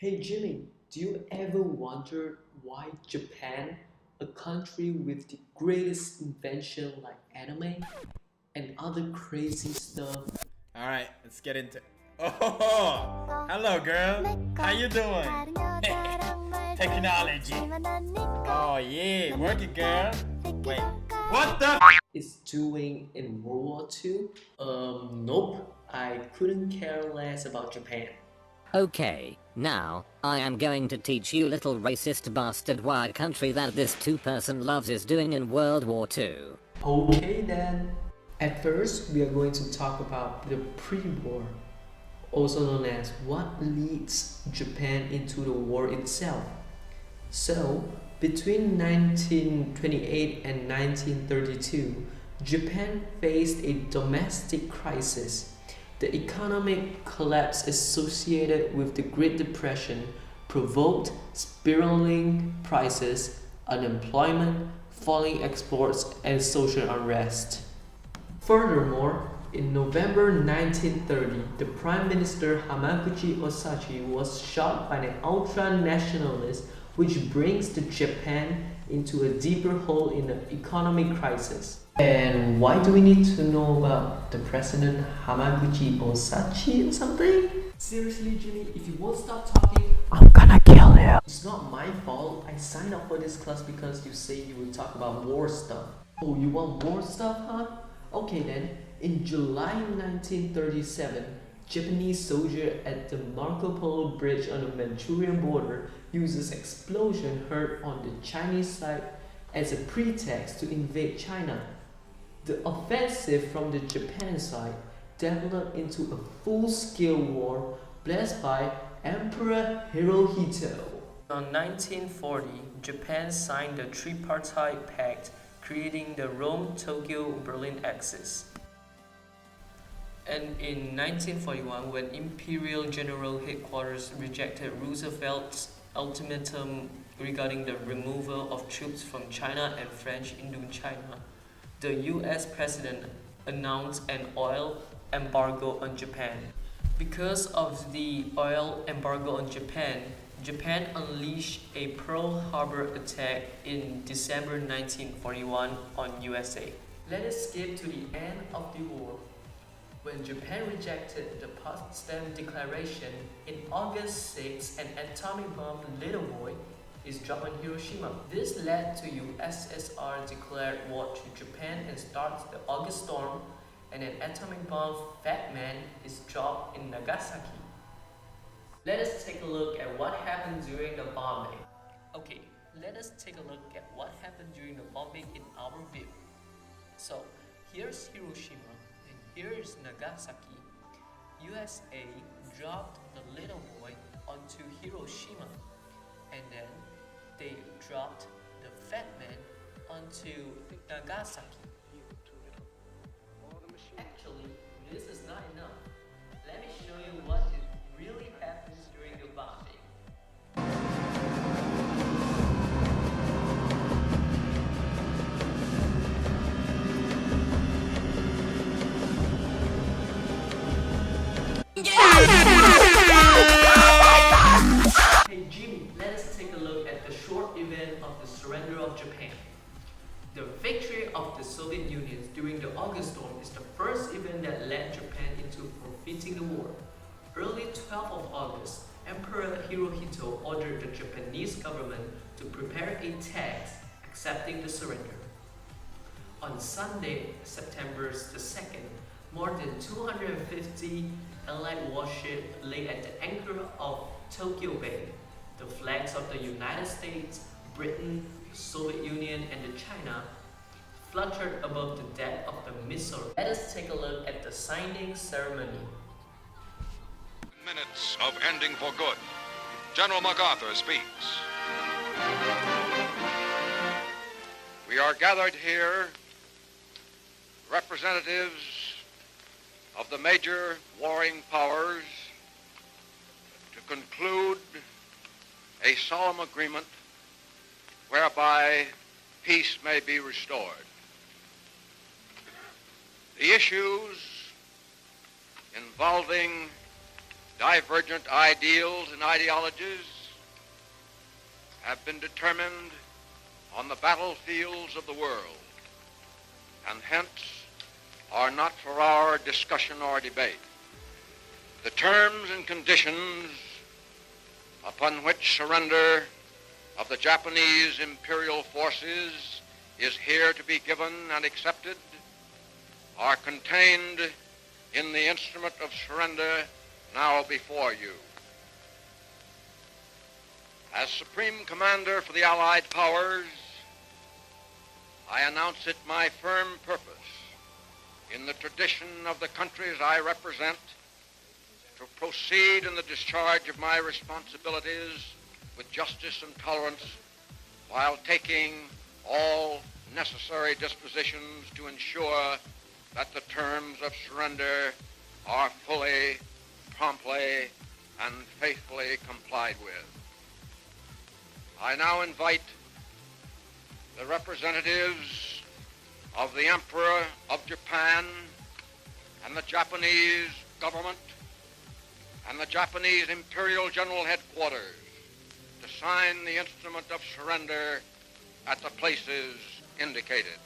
Hey Jimmy, do you ever wonder why Japan, a country with the greatest invention like anime and other crazy stuff, All right, let's get into. Oh, hello, girl. How you doing? Technology. Oh yeah, work it, girl. Wait, what the? is doing in World War II? Nope, I couldn't care less about Japan. Okay, now, I am going to teach you little racist bastard what country that this two-person loves is doing in World War II. Okay then. At first, we are going to talk about the pre-war, also known as what leads Japan into the war itself. So, between 1928 and 1932, Japan faced a domestic crisis. The economic collapse associated with the Great Depression provoked spiraling prices, unemployment, falling exports, and social unrest. Furthermore, in November 1930, the Prime Minister Hamaguchi Osachi was shot by an ultra-nationalist, which brings Japan into a deeper hole in the economic crisis. And why do we need to know about the President Hamaguchi Osachi or something? Seriously, Jimmy, if you won't stop talking, I'm gonna kill you. It's not my fault. I signed up for this class because you say you would talk about war stuff. Oh, you want war stuff, huh? Okay then, in July 1937, Japanese soldier at the Marco Polo Bridge on the Manchurian border uses explosion heard on the Chinese side as a pretext to invade China. The offensive from the Japan side developed into a full-scale war blessed by Emperor Hirohito. In 1940, Japan signed the Tripartite Pact, creating the Rome-Tokyo-Berlin axis. And in 1941, when Imperial General Headquarters rejected Roosevelt's ultimatum regarding the removal of troops from China and French Indochina, the US President announced an oil embargo on Japan. Because of the oil embargo on Japan, Japan unleashed a Pearl Harbor attack in December 1941 on USA. Let us skip to the end of the war. When Japan rejected the Potsdam Declaration, in August 6, an atomic bomb, Little Boy, is dropped on Hiroshima. This led to USSR declared war to Japan and starts the August Storm, and an atomic bomb, Fat Man, is dropped in Nagasaki. Let us take a look at what happened during the bombing. Okay, let us take a look at what happened during the bombing in our view. So, here's Hiroshima, and here is Nagasaki. USA dropped the Little Boy onto Hiroshima, and then they dropped the Fat Man onto Nagasaki. Actually, this is not enough. Let me show you what really happens during the bombing. Hey Jimmy, let us take a look at the short event of the surrender of Japan. The victory of the Soviet Union during the August Storm is the first event that led Japan into forfeiting the war. Early 12th of August, Emperor Hirohito ordered the Japanese government to prepare a text accepting the surrender. On Sunday, September the 2nd, more than 250 Allied warships lay at the anchor of Tokyo Bay. The flags of the United States, Britain, Soviet Union, and the China fluttered above the deck of the missile. Let us take a look at the signing ceremony. Minutes of ending for good. General MacArthur speaks. We are gathered here, representatives of the major warring powers, to conclude a solemn agreement whereby peace may be restored. The issues involving divergent ideals and ideologies have been determined on the battlefields of the world, and hence are not for our discussion or debate. The terms and conditions upon which surrender of the Japanese imperial forces is here to be given and accepted are contained in the instrument of surrender now before you. As Supreme Commander for the Allied Powers, I announce it my firm purpose, in the tradition of the countries I represent, to proceed in the discharge of my responsibilities with justice and tolerance, while taking all necessary dispositions to ensure that the terms of surrender are fully, promptly, and faithfully complied with. I now invite the representatives of the Emperor of Japan and the Japanese government and the Japanese Imperial General Headquarters to sign the instrument of surrender at the places indicated.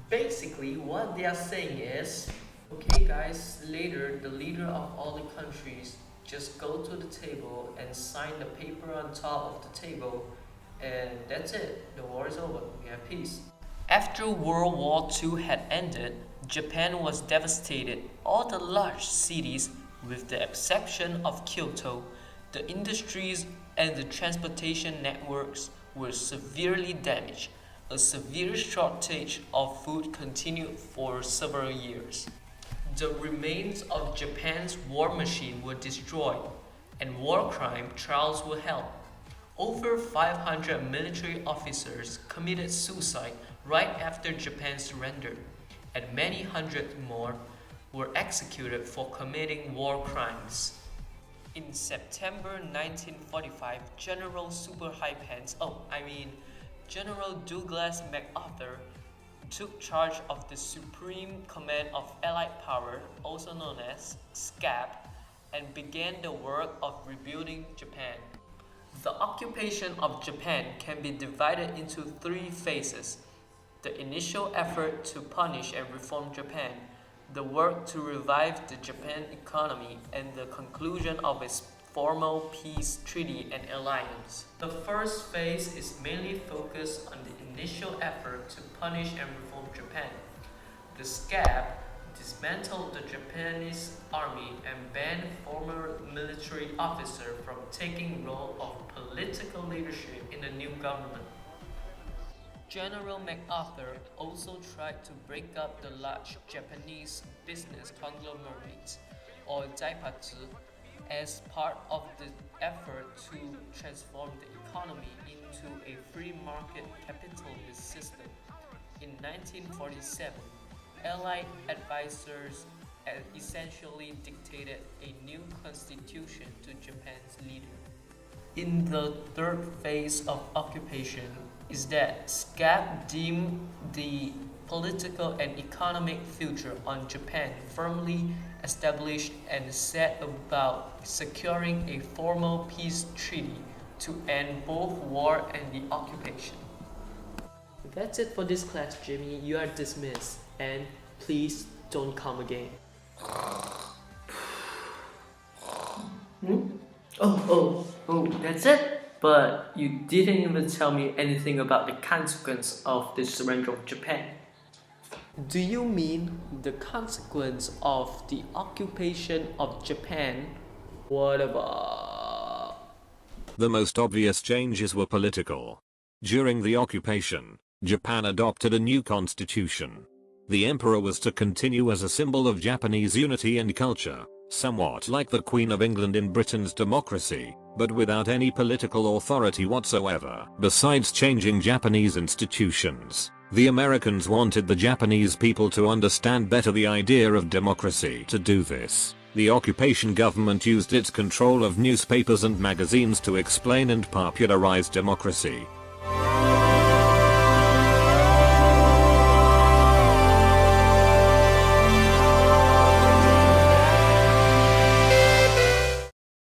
Basically, what they are saying is, okay guys, later the leader of all the countries just go to the table and sign the paper on top of the table, and that's it. The war is over. We have peace. After World War II had ended, Japan was devastated. All the large cities, with the exception of Kyoto, the industries and the transportation networks were severely damaged. A severe shortage of food continued for several years. The remains of Japan's war machine were destroyed, and war crime trials were held. Over 500 military officers committed suicide right after Japan surrendered, and many hundred more were executed for committing war crimes. In September 1945, General Douglas MacArthur took charge of the Supreme Command of Allied Power, also known as SCAP, and began the work of rebuilding Japan. The occupation of Japan can be divided into three phases: the initial effort to punish and reform Japan, the work to revive the Japan economy, and the conclusion of its formal peace treaty and alliance. The first phase is mainly focused on the initial effort to punish and reform Japan. The SCAP dismantled the Japanese army and banned former military officers from taking role of political leadership in the new government. General MacArthur also tried to break up the large Japanese business conglomerates, or daipatsu, as part of the effort to transform the economy into a free market capitalist system. In 1947, Allied advisors essentially dictated a new constitution to Japan's leader. In the third phase of occupation is that SCAP deemed the political and economic future on Japan firmly established and set about securing a formal peace treaty to end both war and the occupation. That's it for this class, Jimmy. You are dismissed, and please don't come again. Oh, that's it? But you didn't even tell me anything about the consequence of the surrender of Japan. Do you mean the consequence of the occupation of Japan? What about? The most obvious changes were political. During the occupation, Japan adopted a new constitution. The emperor was to continue as a symbol of Japanese unity and culture, somewhat like the Queen of England in Britain's democracy, but without any political authority whatsoever. Besides changing Japanese institutions, the Americans wanted the Japanese people to understand better the idea of democracy. To do this, the occupation government used its control of newspapers and magazines to explain and popularize democracy.